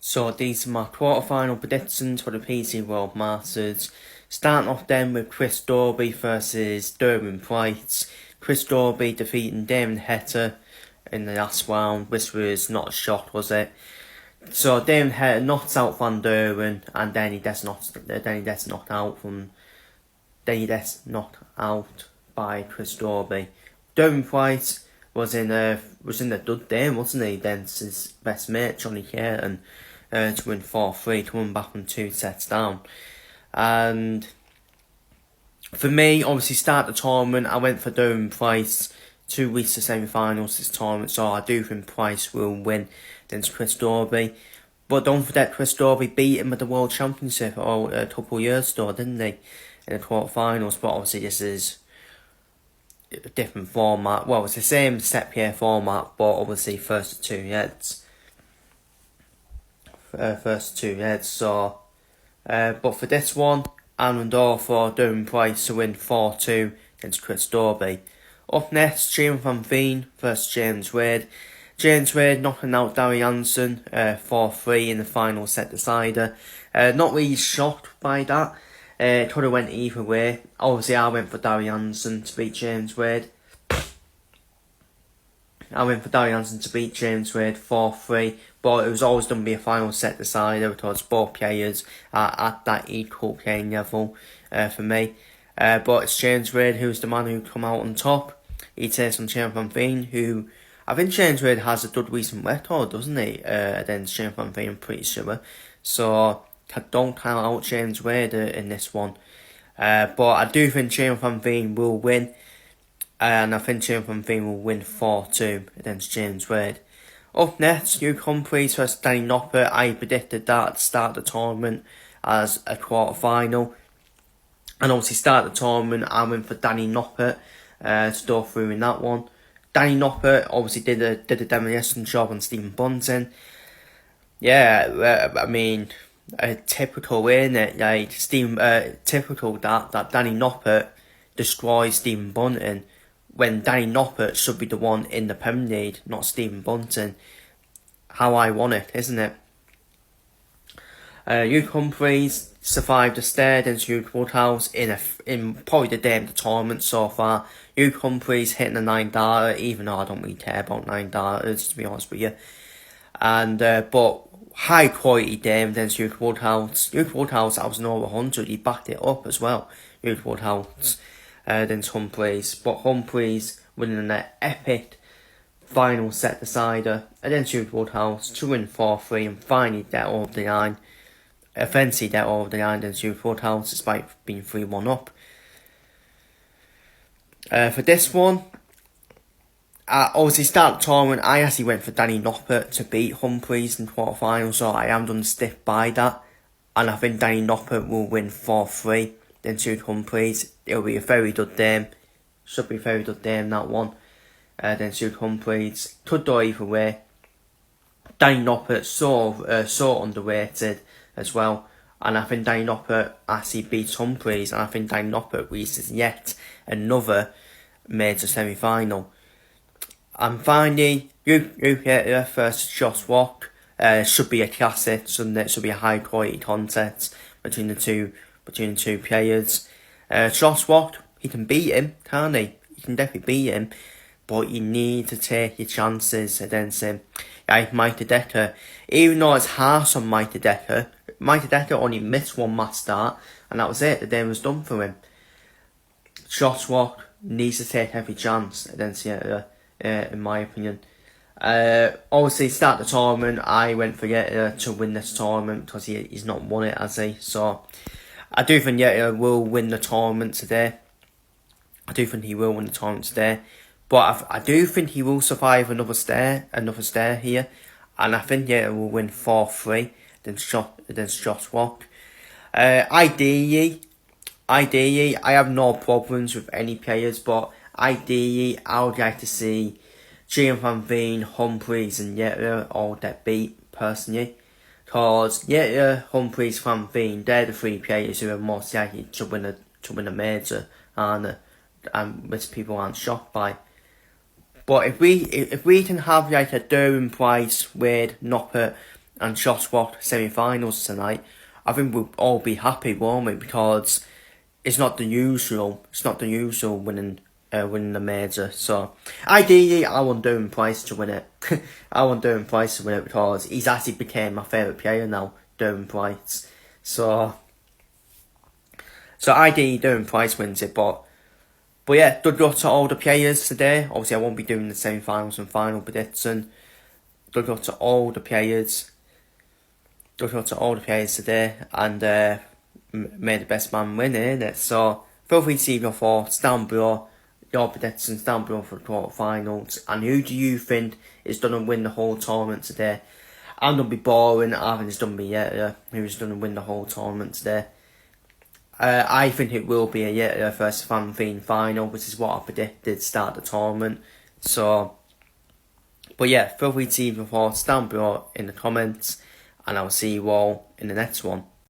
So these are my quarterfinal predictions for the PDC World Masters. Starting off then with Chris Dorby versus Derwin Price. Chris Dorby defeating Damon Heta in the last round, which was not a shock, was it? So Damon Heta knocks out Van Derwen, and then he gets knocked out by Chris Dorby. Derwin Price was in the dud game, wasn't he? Then his best mate Johnny Caton to win 4-3, to win back from 2 sets down. And for me, obviously, start the tournament, I went for Derwin Price 2 weeks to semi-finals this tournament, so I do think Price will win against Chris Dorby. But don't forget, Chris Dorby beat him at the World Championship a couple of years ago, didn't he? In the quarterfinals, but obviously this is a different format. Well, it's the same set pair format, but obviously first to 2 heads. So, but for this one, I'm all for Derwin Price to win 4-2 against Chris Dorby. Up next, James Van Veen versus James Wade. James Wade knocking out Darry Hansen 4-3 in the final set decider. Not really shocked by that. It could have went either way. Obviously, I went for Darry Hansen to beat James Wade. 4-3, but it was always going to be a final set decider because both players are at that equal playing level for me. But it's James Wade who's the man who come out on top. He takes on James Van Veen, who I think James Wade has a good recent record, doesn't he? Against James Van Veen, I'm pretty sure. So don't count out James Wade in this one. But I do think James Van Veen will win. And I think James Van Veen will win 4-2 against James Wade. Up next, Hugh Humphries versus Danny Noppert. I predicted that at the start of the tournament as a quarter-final. And obviously, start the tournament, I went for Danny Noppert to go through in that one. Danny Noppert obviously did a demolition job on Stephen Bunting. Yeah, I mean, typical, innit? Like, typical that Danny Noppert destroys Stephen Bunting, when Danny Noppert should be the one in the Premier League, not Stephen Bunting. How ironic, isn't it? Hugh Humphries survived the stare against Hugh Woodhouse in probably the day of the tournament so far. Hugh Humphries hitting the 9 data, even though I don't really care about 9 data, to be honest with you. And but high quality game against Hugh Woodhouse. Hugh Woodhouse, I was an over 100. He backed it up as well. Hugh Woodhouse against Humphries, but Humphries winning an epic final set decider against Hugh Woodhouse to win 4-3 and finally get over the line. Eventually get over the line against Hugh Woodhouse despite being 3-1 up. For this one, obviously start the tournament, I actually went for Danny Noppert to beat Humphries in quarterfinals, so I am going to stick by that. And I think Danny Noppert will win 4-3 against Hugh Humphries. It'll be a very good game. Should be a very good game, that one. Against Hugh Humphries. Could go either way. Danny Noppert so underrated as well. And I think Danny Noppert actually beats Humphries. And I think Danny Noppert reaches yet another major semi-final. And finally, Hugh versus Josh Rock. Should be a classic, shouldn't it? Should be a high quality contest between the two players. Josh Rock, he can beat him, can't he? You can definitely beat him, but you need to take your chances against him. Like Mighty Decker, even though it's harsh on Mighty Decker only missed one match start, and that was it. The day was done for him. Josh Rock needs to take every chance against Yetter, in my opinion. Obviously, start the tournament, I went for Yetter to win this tournament because he's not won it, has he? So I do think Yetter will win the tournament today. But I do think he will survive another stare here. And I think Yetter will win 4-3 against Josh Rock. Ideally, I have no problems with any players, but ideally, I would like to see James Van Veen, Humphries and Yetter all get beat, personally. Because Yetter, Humphries, Van Veen, they're the 3 players who are most likely to win a major, and which people aren't shocked by. But if we can have like a Derwin Price, Wade, Noppert, and shot what semi-finals tonight, I think we'll all be happy, won't we? Because it's not the usual. It's not the usual winning the major. So ideally, I want Derwin Price to win it. I want Derwin Price to win it because he's actually became my favourite player now, Derwin Price. So ideally, Derwin Price wins it. But yeah, good luck to all the players today. Obviously, I won't be doing the semi-finals and final prediction. Good luck to all the players. Good luck to all the players today, and may the best man win, innit? So feel free to leave your thoughts down below, your predictions down below for the quarterfinals, and who do you think is going to win the whole tournament today? I'm going to be boring. I haven't it's done me yet. Who's going to win the whole tournament today? I think it will be a Yeta versus Van Veen final, which is what I predicted start the tournament. So, but yeah, feel free to leave your thoughts down below in the comments, and I'll see you all in the next one.